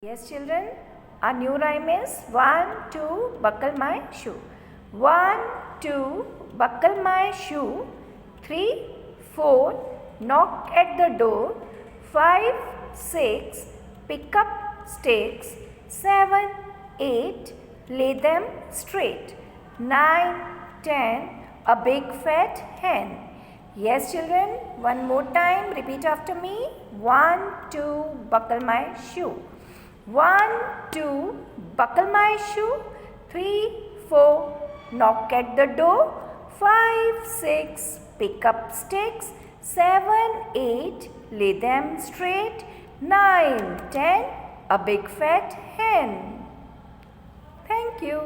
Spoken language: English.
Yes, children, our new rhyme is 1, 2, buckle my shoe. 1, 2, buckle my shoe. 3, 4, knock at the door. 5, 6, pick up sticks. 7, 8, lay them straight. 9, 10, a big fat hen. Yes, children, one more time, repeat after me. 1, 2, buckle my shoe. 1, 2, buckle my shoe. 3, 4, knock at the door. 5, 6, pick up sticks. 7, 8, lay them straight. 9, 10, a big fat hen. Thank you.